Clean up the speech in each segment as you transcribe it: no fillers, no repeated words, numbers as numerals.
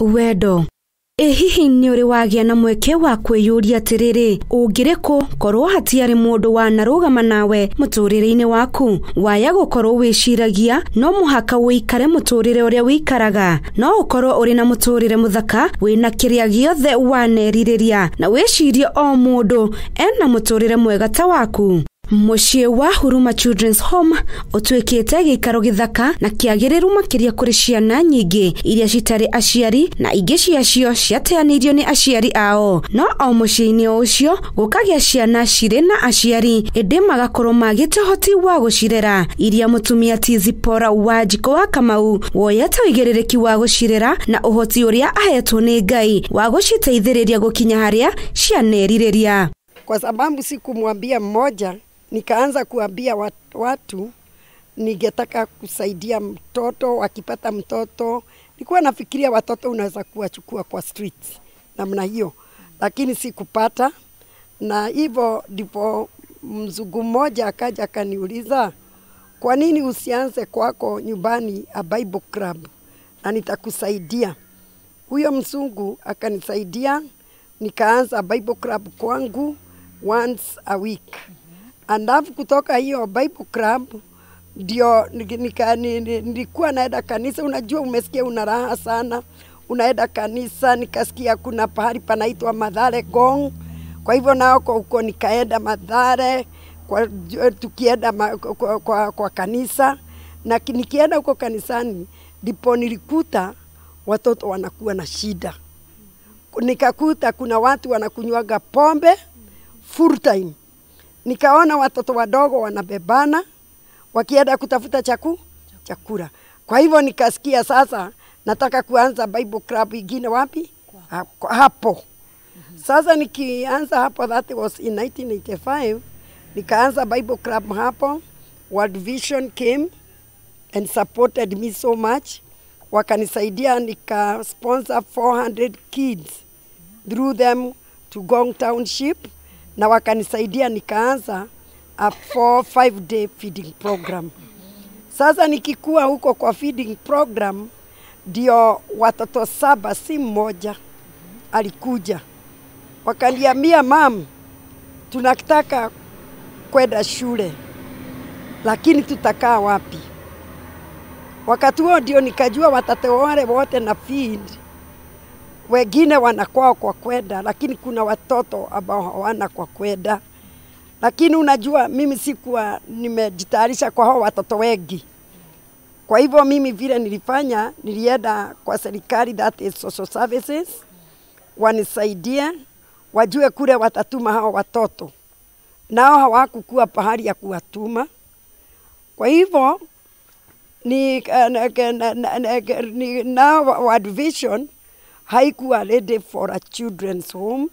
Wendo. Hihi ni uri wagia na mweke wa kwiyuria atiriri ungiriku korwo hatiari mundu wanarugama nawe muturire-ini waku waya gukorwo wiciragia no muhaka wikare muturire uria wikaraga no ukorwo uri na muturire muthaka wina kiria giothe waneririria na wicirie o mundu ena muturire mwega ta waku. Muciĩ wa Huruma Children's Home utwikite gikaro githaka na kiagiriru makiria kuri ciana nyingi iria citari aciari na ingi ciacio ciateanirio ni aciari ao no o muciĩ-ini ucio gukagia ciana ciri na aciari indi magakorwo magite hoti wa gucirera iria mutumia Tizipora Wanjiko wa Kamau woyete wigĩrĩrĩki wa gucirera na uhoti uria ahetwo ni Ngai wa guciteithĩrĩria gukinya haria cianeririria. Kwa sababu sikumwambia mmoja, nikaanza kuambia watu ningetaka kusaidia mtoto wakipata mtoto. Nilikuwa nafikiria watoto unaweza kuwachukua kwa streets namna hiyo, lakini sikupata. Na hivyo ndipo mzungu mmoja akaja akaniuliza, kwa nini usianze kwako nyumbani a Bible club na nitakusaidia. Huyo mzungu akanisaidia, nikaanza Bible club kwangu once a week. Andafu kutoka hiyo Bible club ndio nilikuwa naenda kanisa. Unajua umesikia una raha sana, unaenda kanisa. Nikasikia kuna pahali panaitwa Mathare Gong, kwa hivyo nao huko nikaenda Mathare tukienda kwa kanisa. Na nikienda huko kanisani ndipo nilikuta watoto wanakuwa na shida. Nikakuta kuna watu wanakunywaga pombe full time. Nikaona watoto wadogo wanabebana wakienda kutafuta chakula. Kwa hivyo nikasikia sasa nataka kuanza Bible club ingine wapi? Hapo. Sasa nikianza hapo, that was in 1985, nikaanza Bible club hapo. World Vision came and supported me so much. Wakanisaidia nika sponsor 400 kids through them to Gong Township, na wakanisaidia nikaanza a 5-day feeding program. Sasa nikikuwa huko kwa feeding program ndio watoto 7 si mmoja alikuja wakaniambia, mam, tunataka kwenda shule lakini tutakaa wapi? Wakati huo ndio nikajua watoto wale wote na feed wengine wanakwao kwa kwenda, lakini kuna watoto ambao hawana kwa kwenda. Lakini unajua mimi sikuwa nimejitayarisha kwa hao watoto wengi. Kwa hivyo mimi vile nilifanya, nilienda kwa serikali, that is social services, wanisaidie wajue kule watatuma hao watoto. Nao hawakukuwa pahali ya kuwatuma. Kwa hivyo now World Vision haikuwa ready for a children's home.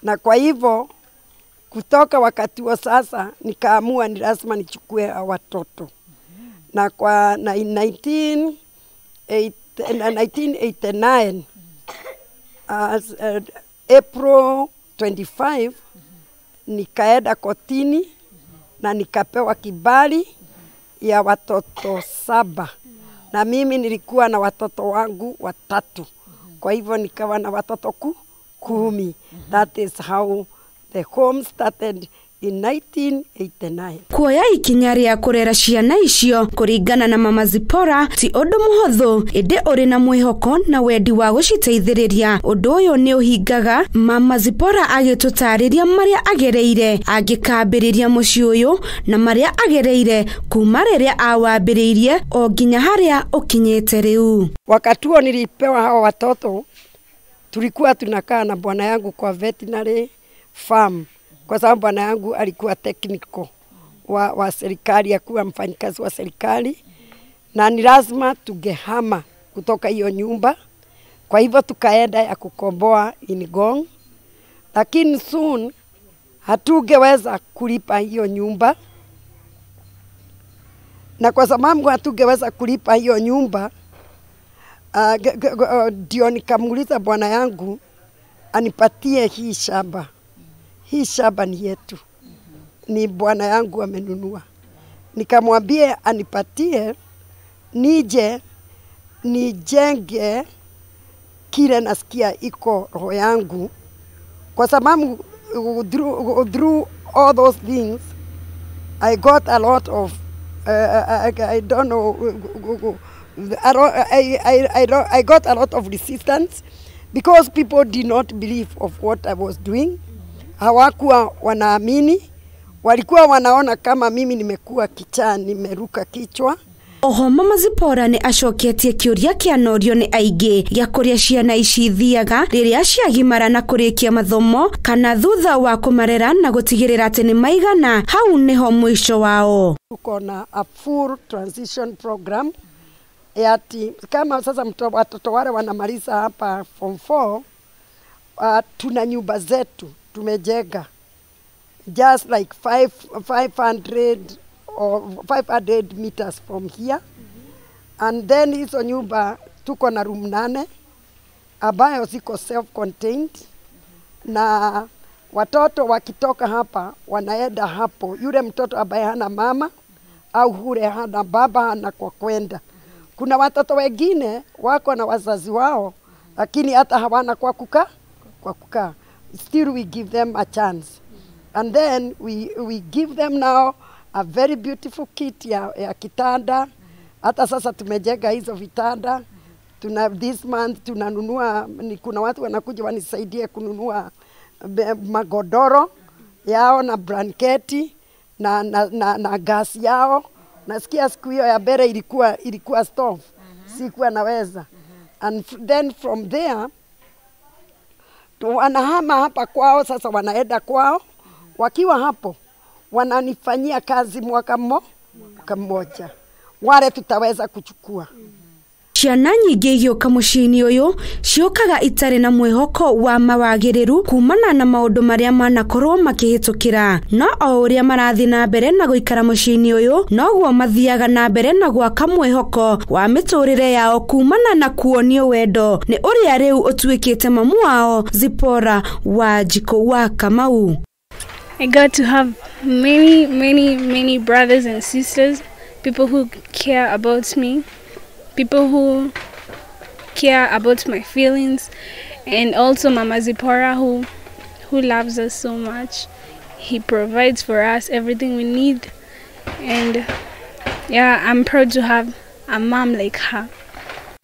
Na kwa hivyo kutoka wakati wa sasa nikaamua ni lazima nichukue watoto. Na kwa 1989 April 25 nikaenda kotini na nikapewa kibali ya watoto 7. Na mimi nilikuwa na watoto wangu 3. Kwa hivyo nikawa na watoto 10. That is how the home started in 1989. Kuoya ikinya ria kurera ciana icio kuringana na Mama Zipora ti undu muhuthu, indi uri na mwihoko na wendi wa guciteithiriria. Undu uyu ni uhingaga Mama Zipora agitutariria maria agereire agikambiriria mucii uyu na maria agereire kuma riria awambiriirie o nginya haria ukinyete riu. Wakati huo nilipewa hao watoto, tulikuwa tunakaa na bwana yangu kwa veterinary farm, kwa sababu bwana yangu alikuwa technical wa serikali, akuwa mfanyikazi wa serikali, na ni lazima tugehama kutoka hiyo nyumba. Kwa hivyo tukaenda ya kukomboa in Gong, lakini soon hatungeweza kulipa hiyo nyumba. Na kwa sababu hatungeweza kulipa hiyo nyumba, ndio nikamuuliza bwana yangu anipatie hii shamba. Hii shamba ni yetu, ni bwana yangu amenunua. Nikamwambia anipatie nije nijenge kile nasikia iko roho yangu, kwa sababu through all those things I got a lot of I don't know, I got a lot of resistance because people did not believe of what I was doing. Hawakuwa wanaamini, walikuwa wanaona kama mimi nimekuwa kichaa, nimeruka kichwa. Oho mama Zipora ni acoketie kiuria kia norio ni aige gya kuria ciana ici thiaga riria ciagimara na kurikia mathomo kana thutha wa kumarera na gutigirira ati ni maigana hau niho mwisho wao. Tuko na a full transition program yati kama sasa watoto wale wanamaliza hapa form 4, tuna nyumba zetu tumejenga just like 500 or 500 meters from here. And then hizo nyumba tuko na room 8 ambayo ziko self-contained, na watoto wakitoka hapa wanaenda hapo. Yule mtoto ambaye hana mama au hule hana baba hana kwa kwenda. Kuna watoto wengine wako na wazazi wao lakini hata hawana kwa kukaa. Still we give them a chance. And then we give them now a very beautiful kit ya kitanda. Hata sasa tumejenga hizo vitanda. This month tunanunua, kuna watu wanakuja wanisaidie kununua magodoro yao na blanketi na gas yao. Nasikia siku hiyo ya bere ilikuwa stove. Sikuwa naweza. And then from there wanahama hapa kwao, sasa wanaenda kwao. Wakiwa hapo wananifanyia kazi mwaka mmoja. Wale tutaweza kuchukua. Ciana nyingi igioka mucini uyu ciokaga itari na mwihoko wa mawagiriru kumana na maundu maria manakorwo makihitukira, no o uria marathi na mbere na guikara mucini uyu noguo mathiaga na mbere na gwaka mwihoko wa miturire yao kumana na kuonio wendo ni uria riu utuikite mamu wao Zipora wa Jiko wa Kamau. I got to have many brothers and sisters, people who care about me, people who care about my feelings, and also Mama Zipora who loves us so much. He provides for us everything we need, and yeah, I'm proud to have a mom like her.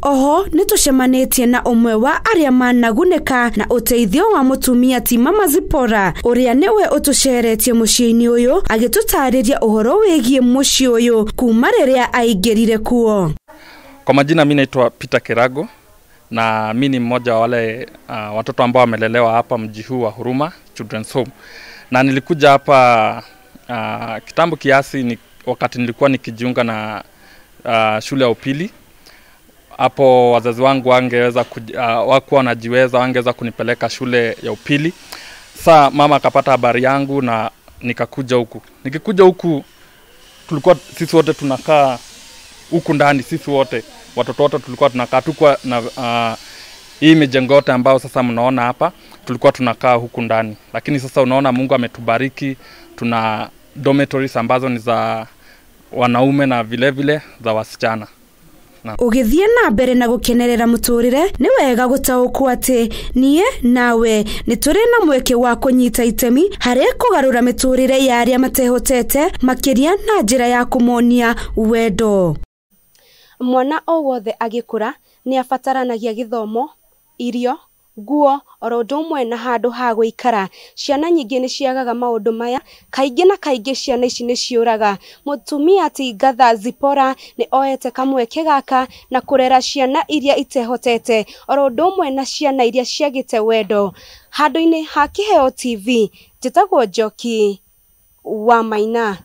Oho nitucemanitie na umwe wa aria managuneka na uteithio wa mutumia ti Mama Zipora uria niwe utuceretie muciini uyu agitutariria uhoro wigie muci uyu kuma riria aingirire kuo. Kwa majina mimi naitwa Peter Kirago na mimi ni mmoja wa wale watoto ambao wamelelewa hapa mji huu wa Huruma Children's Home. Na nilikuja hapa kitambo kiasi wakati nilikuwa nikijiunga na shule ya upili. Hapo wazazi wangu wangeweza wakuwa wanajiweza, wangeweza kunipeleka shule ya upili. Sasa mama akapata habari yangu na nikakuja huku. Nikikuja huku tulikuwa sisi wote tunakaa huku ndani, sisi wote watoto wote tulikuwa tunakaa tukwa na hii mijengo yote ambao sasa mnaona hapa tulikuwa tunakaa huku ndani. Lakini sasa unaona Mungu ametubariki, tuna dormitories ambazo ni za wanaume na vile za wasichana. Ugithie na mbere na gukenerera muturire ni wega gutaukwo ati nie nawe ni turi na mweke wa kunyita itemi hari kugarura miturire ya aria matehotete makiria na njira ya kumonia wendo. Mwana o wothe agikura ni afataranagia githomo, irio, nguo, orodumwe na handu ha guikara. Ciana nyingi ni ciagaga maundu maya, kaingi na kaingi ciana ici ni ciuraga. Mutumia ti Gatha Zipora ni oete kamweke gaka na kurera ciana iria itehotete, orodumwe na ciana iria ciagite wendo. Handu-ini ha Kiheo TV, njitagwo Njoki wa Maina.